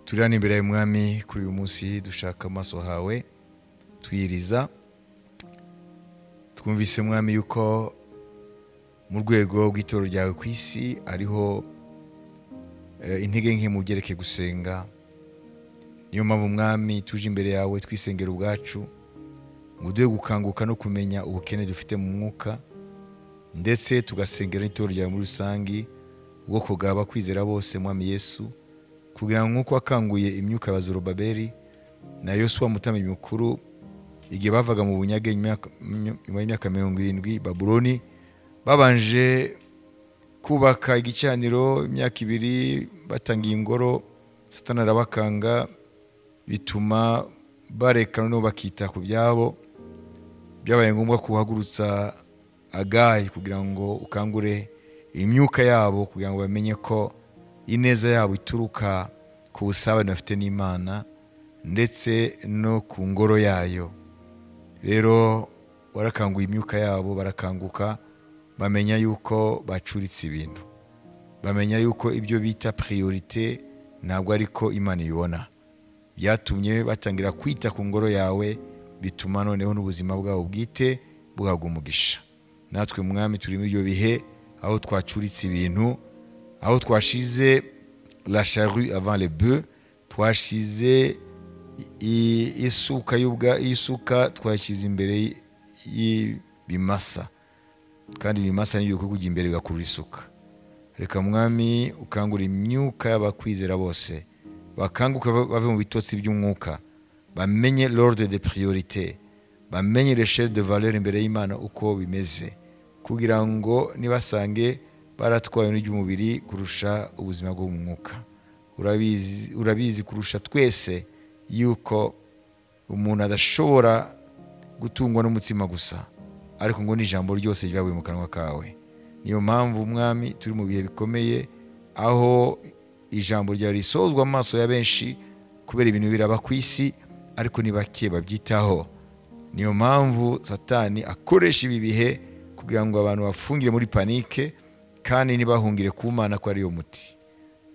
Turani imbere y'umwami kuri uyu munsi dushaka amaso hawe twiriza. Twumvise mwami yuko mu rwego rw'itoro ryawe ku isi ariho intege nke mu byerekeye gusenga. Niyo mpamvu mwami tuje imbere yawe twisengera ubwacu ngo duhe gukanguka no kumenya ubukene dufite mu mwuka, ndetse tugasengera n'itoro ryawe muri rusangi ubwoko bwaba kwizera bose mwami Yesu, kugira ngo nk'uko wakanguye imyuka ya Zorobabeli na Yosuwa mutambyi mukuru igihe bavaga mu bunyage nyuma y'imyaka 70 Babuloni, babanje kubaka igicaniro imyaka 2 batangiye ingoro, Satani arabakanga bituma bareka no bakita ku byabo. Byabaye ngombwa kuhagurutsa Agayi kugira ngo ukangure imyuka yabo, kugira ngo bamenye ko ineza yabo ituruka ku busabane bafite n'Imana ndetse no ku ngoro yayo. Rero warakanguye imyuka yabo, barakanguka, bamenya yuko bacuritse ibintu, bamenya yuko ibyo bita priorite ntabwo ariko Imana ibona. Byatumye batangira kwita ku ngoro yawe, bituma noneho n'ubuzima bwabo bwite bwahabwa umugisha. Natwe mwami turi muri ibyo bihe aho twacuritse ibintu, aho twashize la charrue avant les bœufs, twashize isuka twashize imbere y'ibimasa, kandi ibimasa nibyo kujya imbere bigakurura isuka. Reka mwami ukangura imyuka y'abakwizera bose, bakanguka bave mu bitotsi by'umwuka, bamenye l'ordre de priorité, bamenye l'échelle de valeur imbere y'Imana uko bimeze, kugira ngo nibasange baratwaye n'iby'umubiri kurusha ubuzima bwo mu mwuka. Urabizi kurusha twese yuko umuntu adashobora gutungwa n'umutsima gusa, ariko ngo n'ijambo ryose ryavuye mu kanwa kawe. Niyo mpamvu mwami turi mu bihe bikomeye aho ijambo ryawe risozwa amaso ya benshi kubera ibintu biraba ku isi, ariko ni bake babyitaho. Niyo mpamvu Satani akoresha ibi bihe kugira ngo abantu bafungire muri panike, kandi nibahungire ku Mana ko ari yo muti.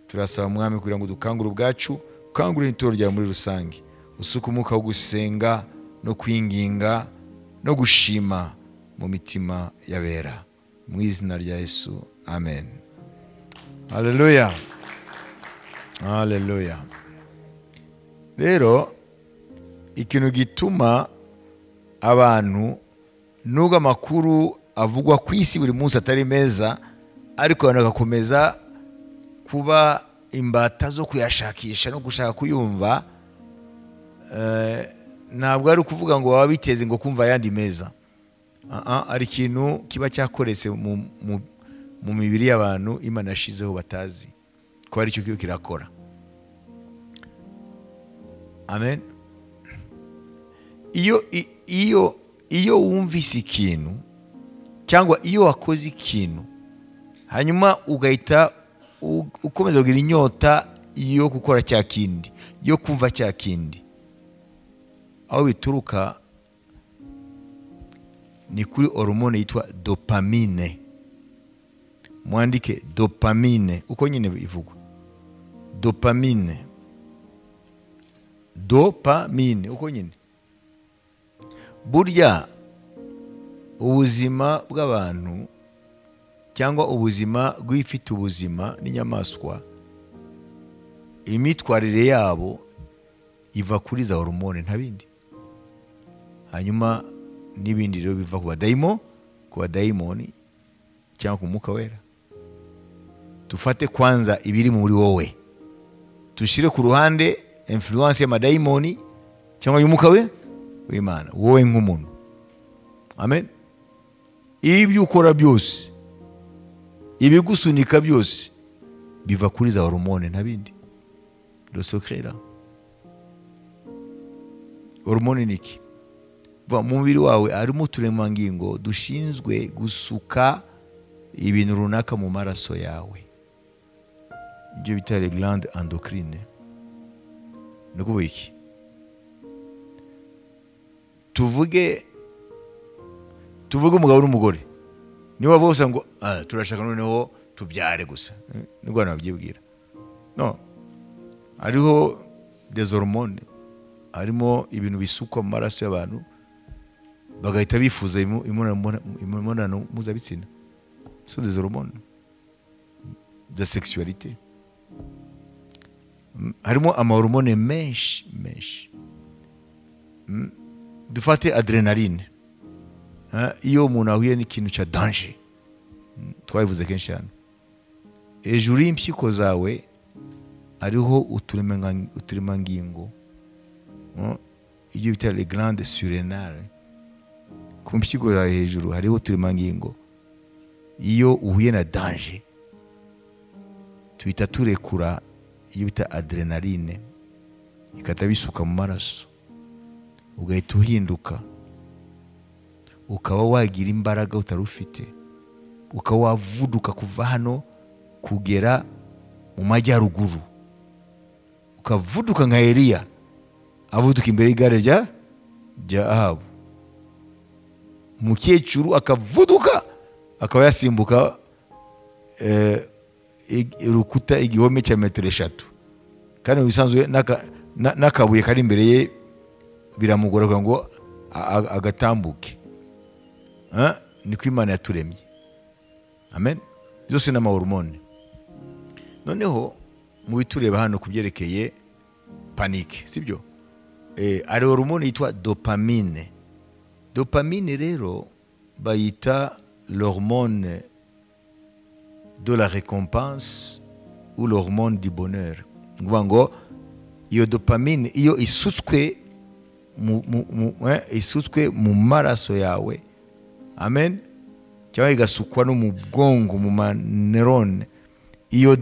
Turasaba mwami kugira ngo dukangure ubwacu, ukangure n'itoro ryawe muri rusange, usuke umwuka wo gusenga no kwinginga no gushima mu mitima y'abera, mu izina rya Yesu, amen. Haleluya, haleluya. Rero ikintu gituma abantu nubwo amakuru avugwa ku isi buri munsi atari meza, ariko abantu bagakomeza kuba imbata zo kuyashakisha no gushaka kuyumva, ntabwo ari ukuvuga ngo baba biteze ngo kumva ayandi meza. Ari ikintu kiba cyakoretse mu mibiri y'abantu Imana yashizeho batazi ko ari cyo kirakora. Amen. Iyo wumvise ikintu cyangwa iyo wakoze ikintu hanyuma ugahita ukomeza kugira inyota yo gukora cya kindi, yo kumva cya kindi, aho bituruka ni kuri hormone yitwa dopamine. Mwandike dopamine uko nyine bivugwa, dopamine, dopamine uko nyine. Burya ubuzima bw'abantu cyangwa ubuzima bw'ifite ubuzima n'inyamaswa, imitwarire yabo iva kuri za hormone nta bindi, hanyuma n'ibindi rero biva ku badayimoni cyangwa ku mwuka wera. Tufate kwanza ibiri muri wowe, tushire ku ruhande influence y'amadayimoni cyangwa y'umwuka w'Imana, wowe nk'umuntu. Amen. Ibyo ukora byose, ibigusunika byose biva kuri za hormone nta bindi. Le secret là, hormone niki? Mu mubiri wawe harimo uturemangingo dushinzwe gusuka ibintu runaka mu maraso yawe, ibyo bita les glandes endocrines. Nukuvuga iki? Tuvuge umugabo n'umugore, niba bose ngo turashaka noneho tubyare gusa, nibwo nabyibwira. No, hariho des hormones, harimo ibintu bisukwa mu maraso y'abantu bagahita bifuza imibonano mpuzabitsina. Ce sont des hormones de sexualité. Harimo amahormone menshi. Dufate adrenaline. Iyo umuntu ahuye n'ikintu cya danger, twabivuze kenshi hano, hejuru y'impyiko zawe hariho uturemangingo, ibyo bita les glandes surrénales. Ku mpyiko zawe hejuru hariho uturemangingo. Iyo uhuye na danger tuhita turekura iyo bita adrenaline, ikata bisuka mu maraso, ugahita uhinduka, ukaba wagira imbaraga utari ufite, ukaba wavuduka kuva hano kugera mu majyaruguru, ukavuduka nka Eliya avuduka imbere y'igare rya Ahabu. Umukecuru akavuduka akaba yasimbuka urukuta igihome cya metero 3, kandi bisanzwe n'akabuye kari imbere ye biramugora kugira ngo agatambuke. Niko Imana yaturemye. Amen. Zose n'amahormone. Noneho mu bitureba hano kubyerekeye panique, sibyo? Ari hormone yitwa dopamine. Dopamine rero bayita l'hormone de la récompense ou l'hormone du bonheur. Nguvuga ngo iyo dopamine iyo isutswe mu maraso yawe, amen, cyangwa igasukwa no mu bwongo mu manerone, iyo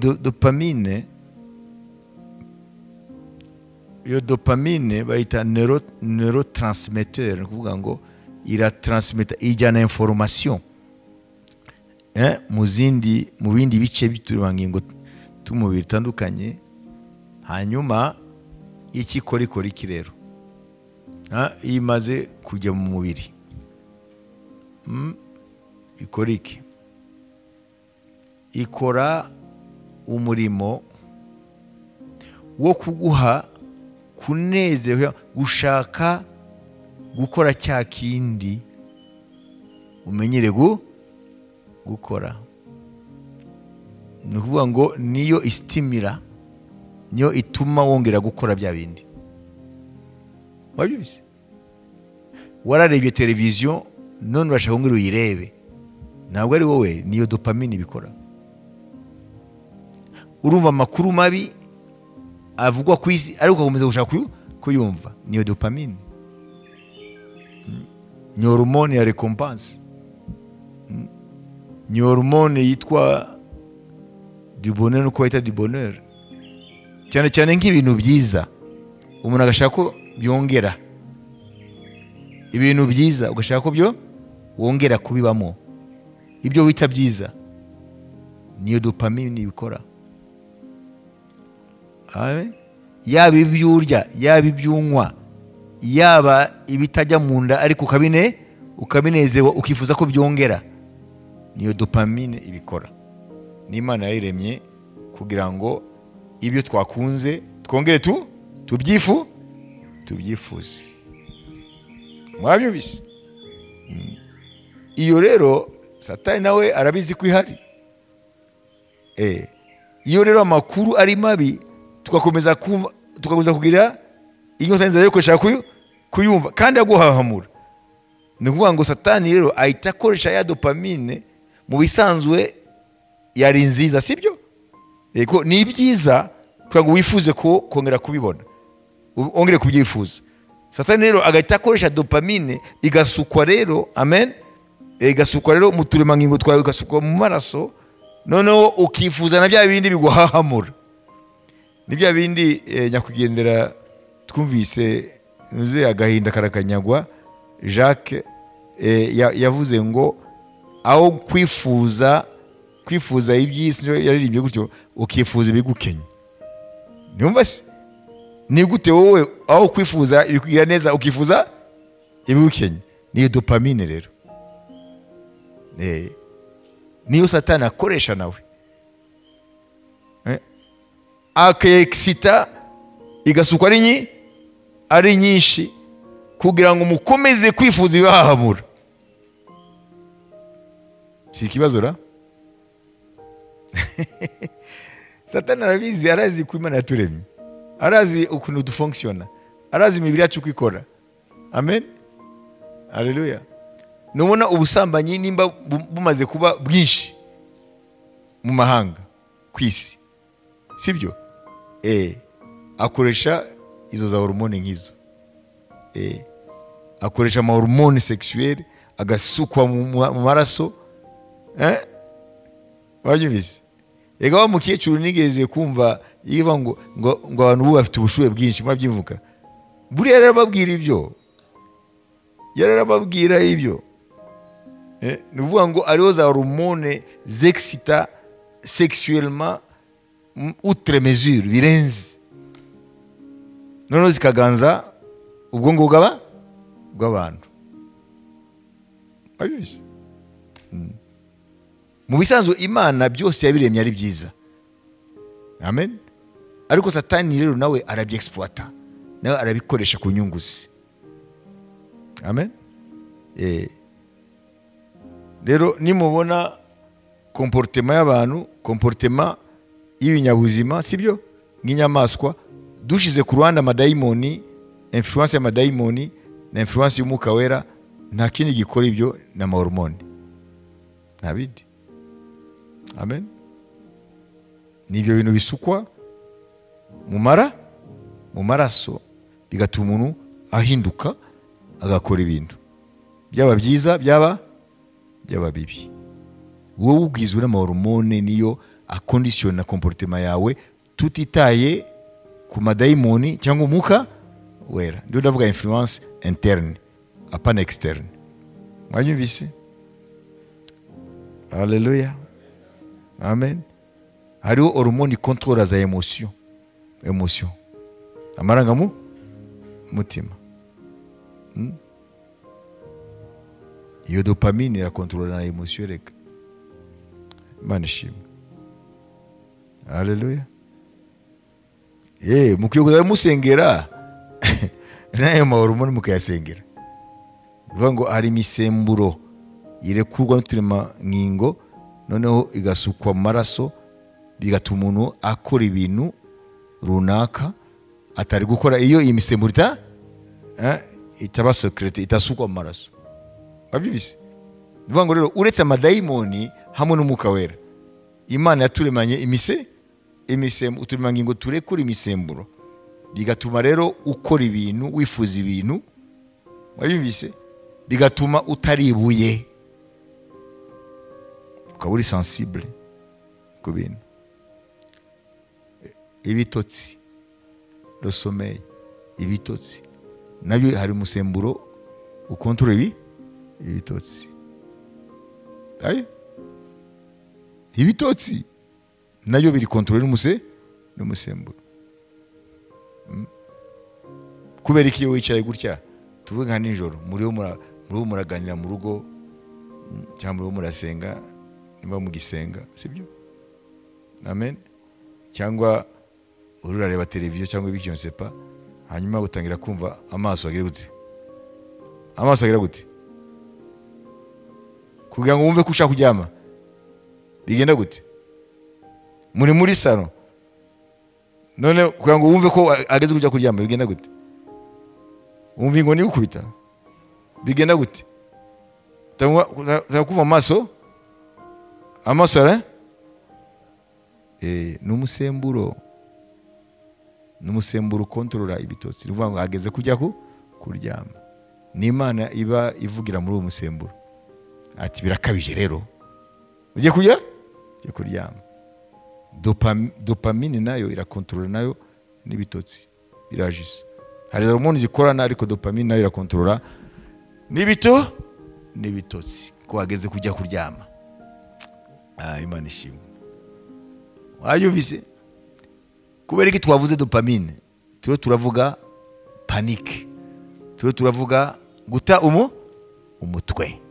dopamine bayita neurotransmetteur. Nguvuga ngo iratransmeta, ijyana information mu bindi bice by'uturemangingo tw'umubiri bitandukanye. Hanyuma ikikora iki rero, iyo imaze kujya mu mubiri ikora iki? Ikora umurimo wo kuguha kunezerwa, gushaka gukora cya kindi umenyere gukora. Ni ukuvuga ngo niyo istimira, niyo ituma wongera gukora bya bindi. Wabyumvise? Wararebye televiziyo none urashaka ngo uyirebe, ntabwo ari wowe, niyo dopamine ibikora. Urumva amakuru mabi avugwa ku isi ariko ugakomeza gushaka kuyumva, niyo dopamine. Ni hormone ya récompense. Ni hormone yitwa du bonheur, nuko bayita du bonheur. Cyane cyane nk'ibintu byiza umuntu agashaka ko byongera, ibintu byiza ugashaka ko byo wongera kubibamo, ibyo wita byiza, niyo dopamine ibikora. Yaba ibyurya, yaba ibyunywa, yaba ibitajya mu nda ariko ukabinezewa ukifuza ko byongera, niyo dopamine ibikora. N'Imana yayiremye kugira ngo ibyo twakunze twongere tubyifuze. Mwabyumvise? Iyo rero Satani nawe arabizi ko ihari. Iyo rero amakuru ari mabi tugakomeza kugira inyota nzara yo gushaka kuyumva kandi aguhahamura, ni ukuvuga ngo Satani rero ahita akoresha ya dopamine mu bisanzwe yari nziza, sibyo? Yego, ni byiza kugira ngo wifuze ko kongera kubibona, ongere kubyifuza. Satani rero agahita akoresha dopamine igasukwa rero, amen, igasukwa rero mu turemangingo twawe, igasukwa mu maraso, noneho ukifuza na bya bindi biguhahamura. Ni bya bindi nyakwigendera twumvise nuze agahinda karakanyagwa Jacques yavuze ngo aho kwifuza iby'isi, yaririmbye gutyo, ukifuza ibigukenya. Niumva se? Ni gute wowe aho kwifuza ibikugira neza ukifuza ibigukenya? Niyo dopamine rero. Niyo Satani akoresha nawe. Akexita igasukwa ari nyinshi kugira ngo mukomeze kwifuza ibihahamura. Si ikibazo ra? Satani arabizi, arazi ko Imana yaturemye, arazi ukuntu dufunctiona, arazi imibiri yacu uko ikora. Amen, haleluya. Nubona ubusambanyi nimba bumaze kuba bwinshi mu mahanga ku isi, sibyo? Akoresha izo za hormone nk'izo, akoresha ama hormone sexuelle agasukwa mu maraso. Wabyumvise? Ega wa mukecuru nigeze kumva yiva ngo abantu ubu bafite ubushuhe bwinshi, mwabyumvuka? Buri yarababwira ibyo, yarababwira ibyo. Nuvuga ngo ariho za hormone zexcita sexuellement outre mesure, birenze, noneho zikaganza ubwonko bw'abantu. Wabyumvise? Mu bisanzwe Imana byose yabiremye ari byiza. Amen. Ariko Satani rero nawe arabyexploita, nawe arabikoresha ku nyungu ze. Amen. Rero nimubona comportement y'abantu, comportement y'ibinyabuzima, sibyo? Nk'inyamaswa, dushize ku ruhande amadayimoni, influence y'amadayimoni na influence y'umwuka wera, nta kindi gikora ibyo na hormone. Nta bindi. Amen. Nibyo bintu bisukwa mu maraso bigatuma umuntu ahinduka agakora ibintu byaba byiza byaba bibi. Wowe ubwizwe n'amahormone niyo akonditiona comportement yawe, tutitaye ku madayimoni cyangwa umwuka wera. Ndio ndavuga influence interne apana externe. Mwanyumvise? Haleluya. Amen. Hariho hormone contrôle za emotion. Amarangamu mutima. Iyo dopamine ira contrôle na emotion reka. Imana ishimwe. Haleluya. Mukiyogoza musengera nayo mahormone mukayasengera. Bivuga ngo hari imisemburo irekurwa n'uturema ngingo, noneho igasukwa mu maraso, bigatuma umuntu akora ibintu runaka atari gukora iyo iyi misemburo itaba secrete, itasukwa mu maraso. Wabyibise? Bivuga ngo rero uretse amadayimoni hamwe n'umwuka wera, Imana yaturemanye imisemburo, uturema ngingo turekura imisemburo, bigatuma rero ukora ibintu, wifuza ibintu. Wabyibise? Bigatuma utaribuye, ukaba uri sensible ku bintu. Ibitotsi, le sommeil, ibitotsi nabyo hari umusemburo ukontrole ibitotsi. Ibitotsi nabyo biri kontrole n'umusemburo. Kubera iki iyo wicaye gutya, tuvuge nka nijoro muriho muraganira mu rugo cyangwa muriho murasenga, niba mugisenga, sibyo? Amen. Cyangwa urareba televiziyo cyangwa ibiki nsepa, hanyuma utangira kumva amaso agira gute, kugira ngo wumve ko ushaka kuryama, bigenda gute? Muri sano, none kugira ngo wumve ko ageze kujya kuryama, bigenda gute? Wumva ngo ni ukubita, bigenda gute? Kuva amaso ara n'umusemburo kontrola ibitotsi. Bivuga ngo ageze kujya kuryama. Ni Imana iba ivugira muri uwo musemburo ati birakabije rero ujye kuryama. Dopamine nayo irakontrola nayo n'ibitotsi, birajise. Hari hormone zikorana, ariko dopamine nayo irakontrola n'ibitotsi ko ageze kujya kuryama. Imana ishimwe. Wayumvise? Kubera iki twavuze dopamine, turavuga panique, turavuga guta umutwe.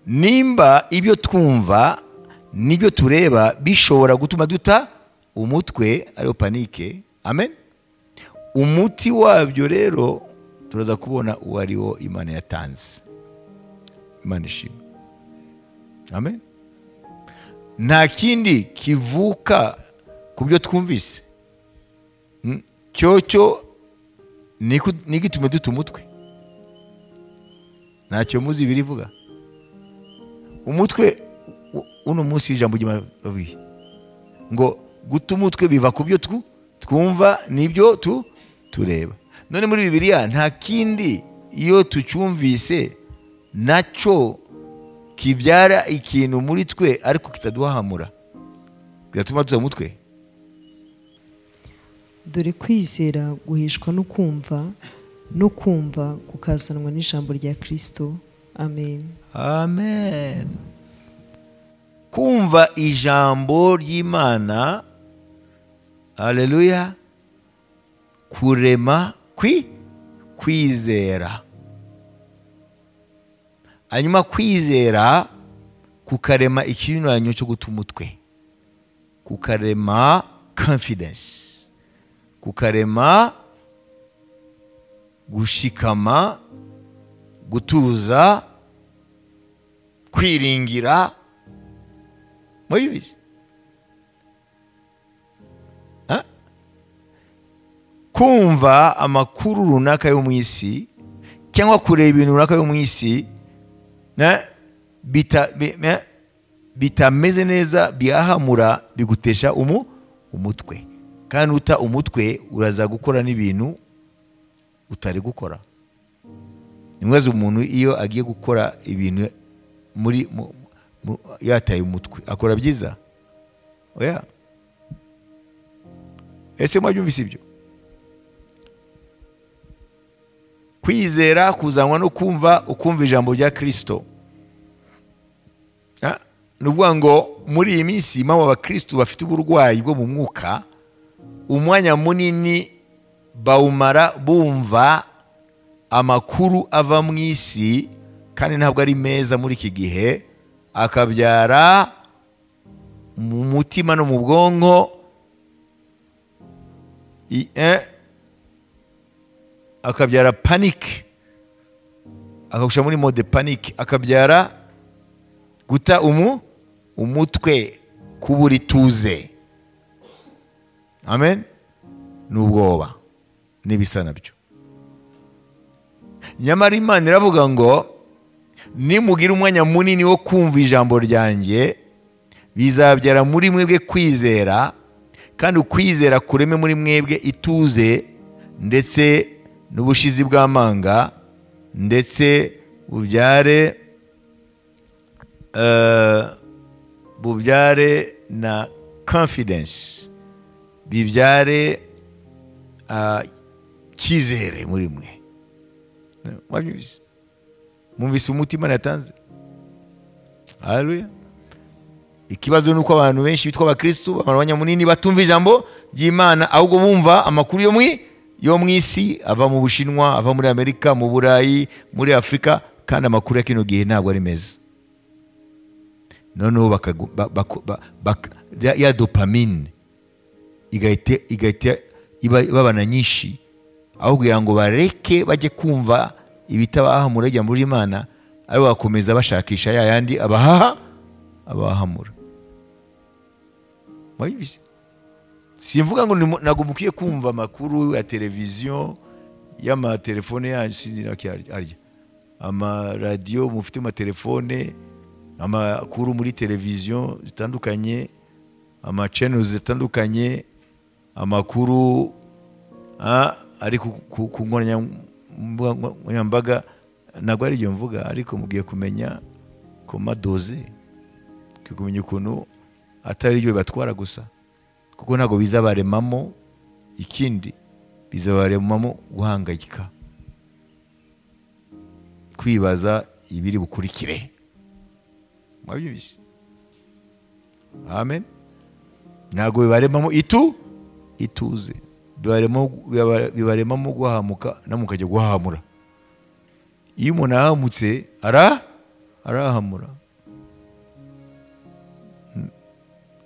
Nimba ibyo twumva nibyo tureba bishobora gutuma duta umutwe, ariyo panique. Amen. umuti wabyo rero turaza kubona uwo ari wo Imana yatanze. Imana ishimwe. Amen. Nta kindi kivuka ku byo twumvise. Cyo ni gitume duta umutwe. Ntacyo muzi birivuga. Umutwe uno munsi ijambo ry'Imana bavuye ngo guta umutwe biva ku byo twumva n'ibyo tureba. None muri Bibiliya nta kindi iyo tucyumvise nacyo kibyara ikintu muri twe ariko kitaduhahamura bigatuma duta umutwe. Dore kwizera guhishwa no kumva kukazanwa n'ijambo rya Kristo. Amen. Amen. Kumva ijambo ry'Imana, haleluya, kurema kwizera. Hanyuma kwizera kukarema ikinyuranyo cyo guta umutwe, kukarema confidence, kukarema gushikama, gutuza, kwiringira. Mwabizi? Kumva amakuru runaka yo mu isi cyangwa kureba ibintu runaka yo mu isi bitameze neza, bihahamura, bigutesha umutwe. Kandi uta umutwe uraza gukora n'ibintu utari gukora. Nimwaze umuntu iyo agiye gukora ibintu muri yataye umutwe akora byiza? Oya. Ese mwabyumvise ibyo? Kwizera kuzanwa no ukumva ijambo rya Kristo. Nuvuga ngo muri iyi minsi impamvu abakristo bafite uburwayi bwo mu mwuka, umwanya munini bawumara bumva amakuru ava mu isi kandi ntabwo ari meza muri iki gihe, akabyara mu mutima no mu bwonko akabyara panic, akagusha muri mode panic, akabyara guta umutwe, kubura ituze. Amen. N'ubwoba n'ibisa nabyo. Nyamara Imana iravuga ngo nimugira umwanya munini wo kumva ijambo ryanjye, bizabyara muri mwebwe kwizera, kandi ukwizera kureme muri mwebwe ituze, ndetse n'ubushizi bw'amanga, ndetse bubyare na confidence, bibyare kizere muri mwe. Mwabyumvise? Mwumvise umutima natanze? Haleluya. Ikibazo nuko abantu benshi bitwa abakristo bamara munini batumva ijambo ry'Imana, ahubwo bumva amakuru yo mu isi, ava mu Bushinwa, ava muri Amerika, mu Burayi, muri Afrika, kandi amakuru ya kino gihe ntabwo ari meza. Noneho ya dopamine igahita ibabana nyinshi, aho kugira ngo bareke bajye kumva ibitabahamura ijambo ry'Imana, ari bakomeza bashakisha ya yandi abahamura. Mwabizi? Simvuga ngo ntabwo mukwiye kumva amakuru ya televiziyo, y'amatelefone yanyu, sinzi arya amaradiyo mufite amatelefone, amakuru muri televiziyo zitandukanye, amachannels zitandukanye, amakuru ari ku nkoranyambaga. Ntabwo ari ibyo mvuga, ariko mugiye kumenya komadoze, kumenya ukuntu atari ibyo batwara gusa, kuko ntabwo bizabaremamo ikindi, bizabaremamo guhangayika, kwibaza ibiri bukurikire. Mwabyumvise? Amen. Ntabwo bibaremamo ituze, bibaremamo guhamuka, namukajya guhamura. Iyo umuntu ahamutse arahamura.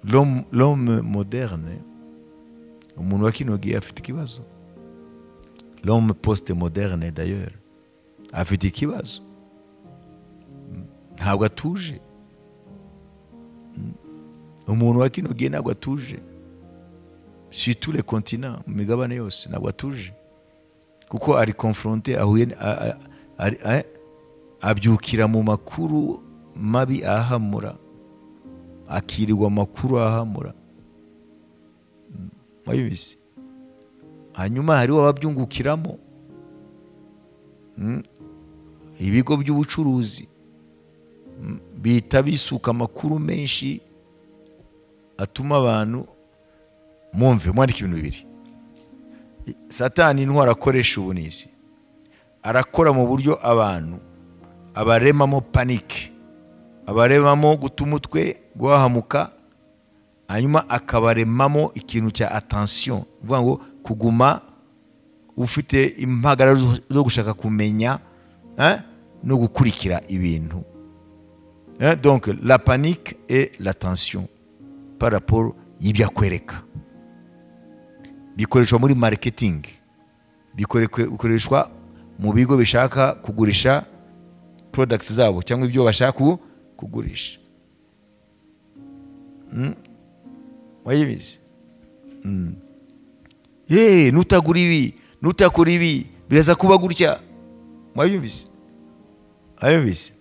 L'homme moderne, umuntu wa kino gihe afite ikibazo. l'homme post-moderne d'ailleurs afite ikibazo, ntabwo atuje. Umuntu wa kino gihe ntabwo atuje, sur tous les continents, mu migabane yose ntabwo atuje, kuko ari confronté, abyukira mu makuru mabi ahamura, akirirwa amakuru ahamura. Mwabizi, hanyuma hariho ababyungukiramo, ibigo by'ubucuruzi bita bisuka amakuru menshi atuma abantu mwandika ibintu bibiri. Satani intwara akoresha ubu nisi, arakora mu buryo abantu abaremamo panike, abaremamo guta umutwe, guhahamuka, hanyuma akabaremamo ikintu cya attention, uvuga ngo kuguma ufite impagararo zo gushaka kumenya no gukurikira ibintu. Donc la panique et l'attention par rapport y'ibyo akwereka. Bikoreshwa muri marketing, bikoreshwa mu bigo bishaka kugurisha products zabo cyangwa ibyo bashaka kugurisha. Wayibizi? Nutagura ibi, nutakora ibi, biraza kuba gutya. Wayibizi? Ayibizi?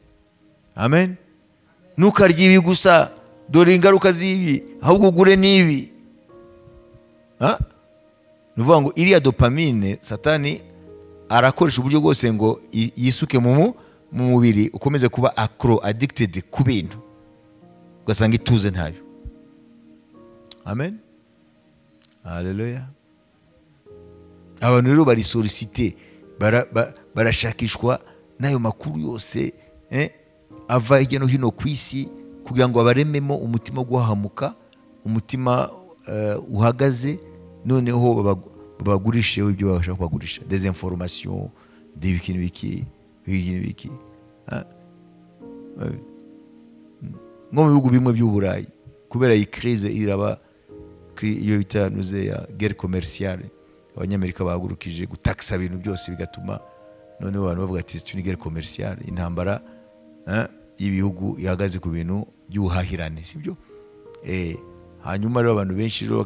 Amen. Nukarya ibi gusa, dore ingaruka z'ibi, ahubwo ugure n'ibi. Nuvuga ngo iriya dopamine Satani arakoresha uburyo bwose ngo yisuke mu mubiri, ukomeze kuba addicted ku bintu, ugasanga ituze ntayo. Amen. Haleluya. Abantu rero bari sollicité, barashakishwa n'ayo makuru yose ava hirya no hino ku isi, kugira ngo abarememo umutima guhahamuka, umutima uhagaze, noneho babagurisheho ibyo babasha kubagurisha, des informations d'ibiki. Nko mu bihugu bimwe by'Uburayi, kubera iyi crise iraba, iyo bita ya guerre commerciale, abanyamerika bahagurukije gutakisa ibintu byose, bigatuma noneho abantu bavuga ati c'est une guerre commerciale, intambara y'ibihugu ihagaze ku bintu by'ubuhahirane, sibyo? Hanyuma rero abantu benshi rero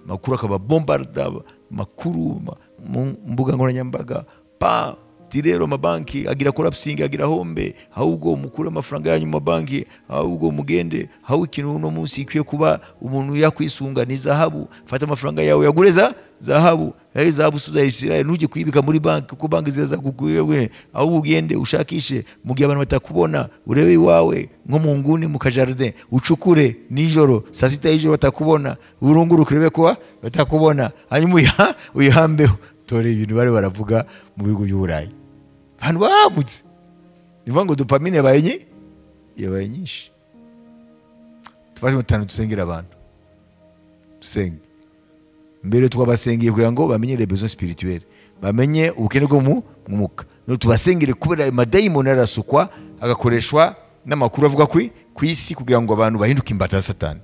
makuru akaba bombarda makuru mu mbuga nkoranyambaga, rero amabanki agira collapsing, agira hombe, ahubwo mukuru amafaranga yanyu mu banki, ahubwo mugende, aho ikintu uno munsi ikwiye kuba umuntu yakwisunga ni zahabu. Fata amafaranga yawe yagureza zahabu, zahabu suzayisira, ntujye kuyibika muri banki, kuko banki ziraza kukuyewe, aho ugende ushakishe, mu gihe abantu batakubona, urebe iwawe nko mu nguni mu kajardin, ucukure nijoro, saa sita y'ijoro batakubona, urunguruke urebe ko batakubona, hanyuma uyihambeho. Tore ibintu bari baravuga mu bihugu by'Uburayi, abantu bahamutse. Nivuga ngo dopamine yabaye nyinshi. Tufashe mutanu dusengera abantu, dusenge mbere, twabasengeye kugira ngo bamenye les besoins spirituels, bamenye ubukene bwo mu mwuka. No tubasengere kubera amadayimoni arasukwa, agakoreshwa n'amakuru avuga ku isi, kugira ngo abantu bahinduke imbata za Satani.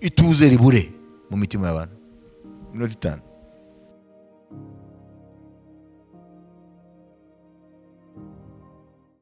Ituze ribure mu mitima y'abantu. Minota 5.